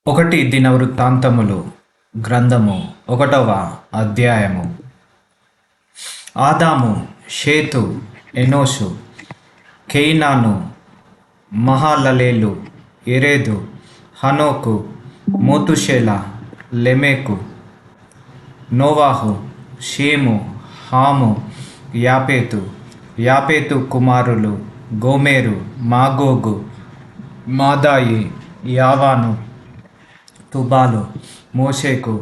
ఒకటి దినవృత్తాంతములు గ్రంథము 1వ అధ్యాయము. ఆదాము, షేతు, ఎనోషు, కేయినాను, మహాలలేలు, ఎరేదు, హనోకు, మోతుషేల, లెమెకు, నోవాహు, షేము, హాము, యాపేతు కుమారులు గోమెరు, మాగోగు, మాదాయి, యావాను, తుబాలు, మోషేకు,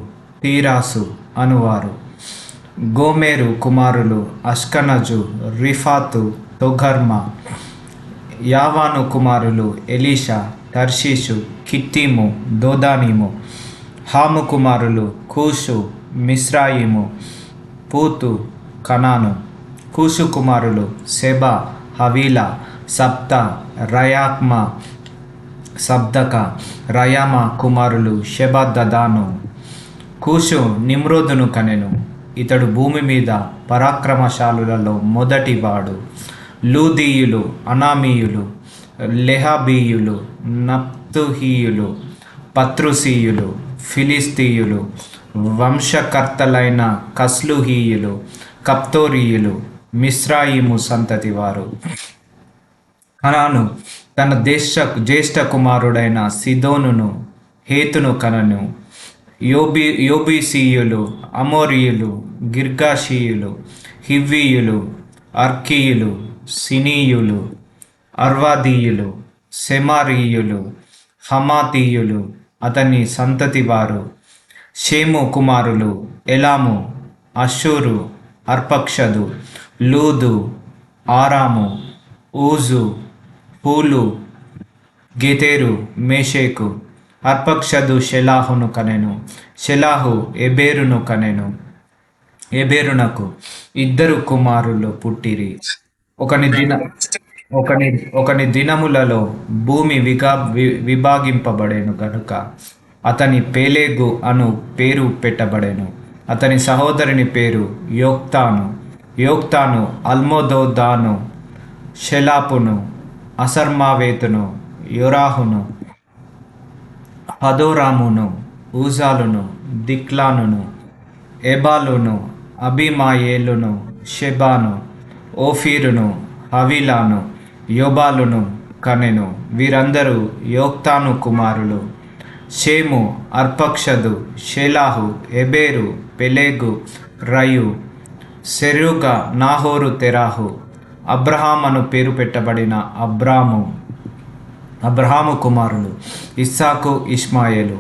తీరాసు అనువారు. గోమెరు కుమారులు అష్కనజు, రిఫాతు, తొగర్మ. యావాను కుమారులు ఎలీషా, తర్షీషు, కిత్తీము, దోదానీము. హాము కుమారులు కూషు, మిస్రాయిము, పూతు, కనాను. కూషు కుమారులు సెబా, హవీలా, సప్త, రయాక్మా, సబ్దక. రయామ కుమారులు షెబదదాను. కూషు నిమ్రోదును కనెను. ఇతడు భూమి మీద పరాక్రమశాలులలో మొదటివాడు. లూదీయులు, అనామీయులు, లెహాబీయులు, నప్తుహీయులు, పత్రుసీయులు, ఫిలిస్తీయులు, వంశకర్తలైన కస్లుహీయులు, కప్తోరీయులు, మిస్రాయిము సంతతివారు. కనాను తన జ్యేష్ఠ కుమారుడైన సిదోనును, హేతును కనెను. యోబీసీయులు, అమోరీయులు, గిర్గాషీయులు, హివ్వీయులు, అర్కీయులు, సినీయులు, అర్వాదీయులు, సెమారీయులు, హమాతీయులు అతని సంతతివారు. షేము కుమారులు ఎలాము, అషూరు, అర్పక్షదు, లూదు, ఆరాము, ఊజు, హూలు, గెతెరు, మేషేకు. అర్పక్షదు షెలాహును కనెను. షెలాహు ఎబేరును కనెను. ఎబేరునకు 2 కుమారులు పుట్టిరి. ఒకని దినములలో భూమి విభాగింపబడెను గనుక అతని పేలేగు అను పేరు పెట్టబడెను. అతని సహోదరుని పేరు యోక్తాను అల్మోదోదాను, షెలాపును, అసర్మావేతును, యోరాహును, హదోరామును, ఊజాలును, దిక్లానును, ఎబాలును, అబిమాయేలును, షెబాను, ఓఫీరును, హవీలాను, యోబాలును కనెను. వీరందరూ యోక్తాను కుమారులు. షేము, అర్పక్షదు, షేలాహు, ఎబేరు, పెలేగు, రయు, సెరూగ, నాహోరు, తెరాహు. అబ్రహాం అను పేరు పెట్టబడిన అబ్రహాము కుమారులు ఇస్సాకు, ఇష్మాయేలు.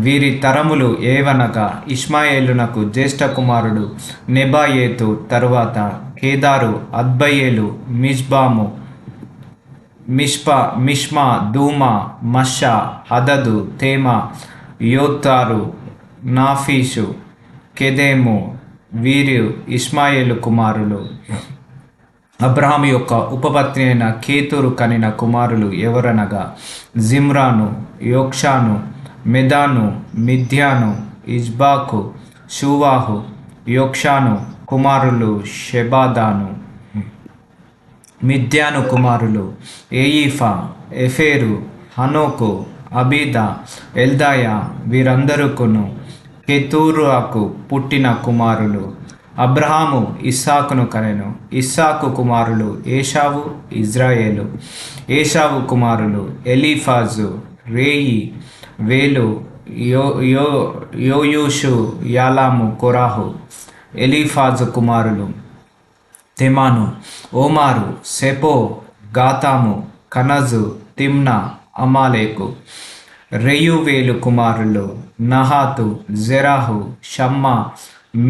వీరి తరములు ఏవనగా ఇష్మాయేలునకు జ్యేష్ఠ కుమారుడు నెబాయేతు, తరువాత కేదారు, అద్బయేలు, మిష్బాము, మిష్మా, దూమా, మషా, హదదు, తేమా, యోతారు, నాఫీషు, కెదెము. వీరు ఇష్మాయేలు కుమారులు. అబ్రహాము యొక్క ఉపపత్ని అయిన కేతురు కనిన కుమారులు ఎవరనగా జిమ్రాను, యోక్షాను, మెదాను, మిద్యాను, ఇజ్బాకు, షూవాహు. యోక్షాను కుమారులు షెబాదాను. మిద్యాను కుమారులు ఏయిఫా, ఎఫేరు, హనోకు, అబీదా, ఎల్దాయా. వీరందరుకును కెతూరుకు పుట్టిన కుమారులు. అబ్రహాము ఇస్సాకును కనెను. ఇస్సాకు కుమారులు ఏషావు, ఇజ్రాయేలు. ఏషావు కుమారులు ఎలీఫాజు, రేయి, వేలు, యోయూషు, యాలాము, కొరాహు. ఎలీఫాజు కుమారులు తెమాను, ఓమారు, సెపో, గాతాము, కనజు, తిమ్నా, అమాలేకు. రెయువేలు కుమారులు నహాతు, జెరాహు, షమ్మా,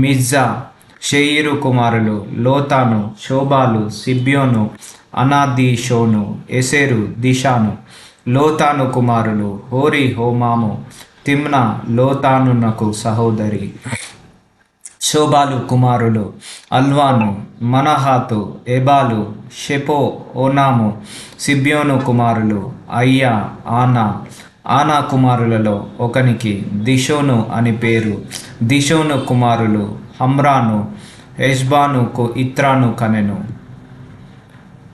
మిజ్జా. షేయిరు కుమారులు లోతాను, శోబాలు, సిబ్యోను, అనాదీషోను, ఎసెరు, దిషాను. లోతాను కుమారులు హోరీ, హోమాము, తిమ్నా. లోతానునకు సహోదరి. శోబాలు కుమారులు అల్వాను, మనహాతు, ఎబాలు, షెపో, ఓనాము. సిబ్యోను కుమారులు అయ్యా, ఆనా. ఆనా కుమారులలో ఒకనికి దిషోను అని పేరు. దిషోను కుమారులు హమ్రాను, హెష్బాను, ఇత్రాను కనెను.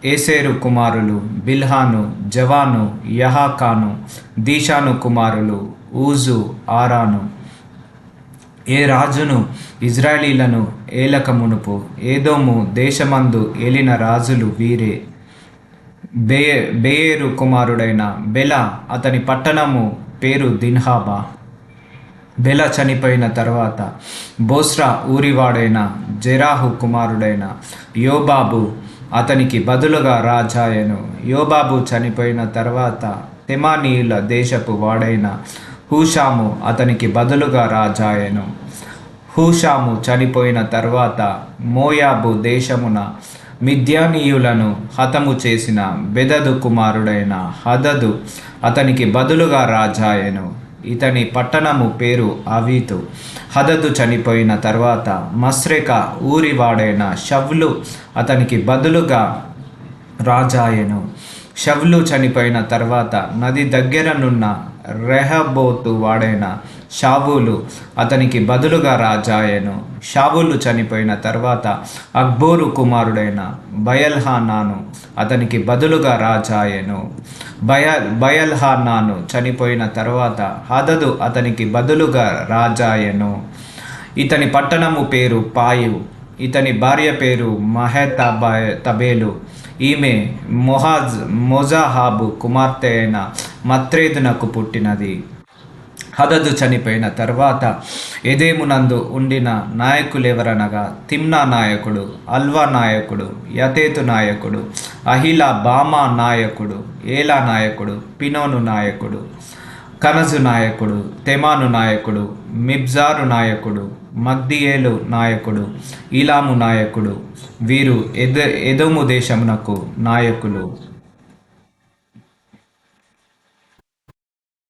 ఏసేరు కుమారులు బిల్హాను, జవాను, యహాకాను. దీషాను కుమారులు ఊజు, ఆరాను. ఏ రాజును ఇజ్రాయేలీలను ఏలక మునుపు ఏదోము దేశమందు ఏలిన రాజులు వీరే. బేయేరు కుమారుడైన బెల, అతని పట్టణము పేరు దిన్హాబా. బెల చనిపోయిన తర్వాత బోస్రా ఊరివాడైన జెరాహు కుమారుడైన యోబాబు అతనికి బదులుగా రాజాయను. యోబాబు చనిపోయిన తర్వాత తెమానీయుల దేశపు వాడైన హూషాము అతనికి బదులుగా రాజాయను. హూషాము చనిపోయిన తర్వాత మోయాబు దేశమున మిద్యానీయులను హతము చేసిన బెదదు కుమారుడైన హదదు అతనికి బదులుగా రాజాయను. ఇతని పట్టణము పేరు అవీతు. హదదు చనిపోయిన తర్వాత మస్రెక ఊరివాడైన షవ్లు అతనికి బదులుగా రాజాయను. షవ్లు చనిపోయిన తర్వాత నది దగ్గరనున్న రెహబోతు వాడైన షావూలు అతనికి బదులుగా రాజాయను. షావూలు చనిపోయిన తర్వాత అక్బోరు కుమారుడైన బయల్హానాను అతనికి బదులుగా రాజాయను. బయల్హానాను చనిపోయిన తర్వాత హదదు అతనికి బదులుగా రాజాయను. ఇతని పట్టణము పేరు పాయు. ఇతని భార్య పేరు మహేతబేలు. ఈమె మొజాహాబు కుమార్తె అయిన మత్రేదునకు పుట్టినది. హదదు చనిపోయిన తర్వాత ఎదేమునందు ఉండిన నాయకులెవరనగా తిమ్నా నాయకుడు, అల్వా నాయకుడు, యతేతు నాయకుడు, అహిలా బామా నాయకుడు, ఏలా నాయకుడు, పినోను నాయకుడు, కనజు నాయకుడు, తెమాను నాయకుడు, మిబ్జారు నాయకుడు, మగ్దియేలు నాయకుడు, ఈలాము నాయకుడు. వీరు ఎదోము దేశమునకు నాయకులు.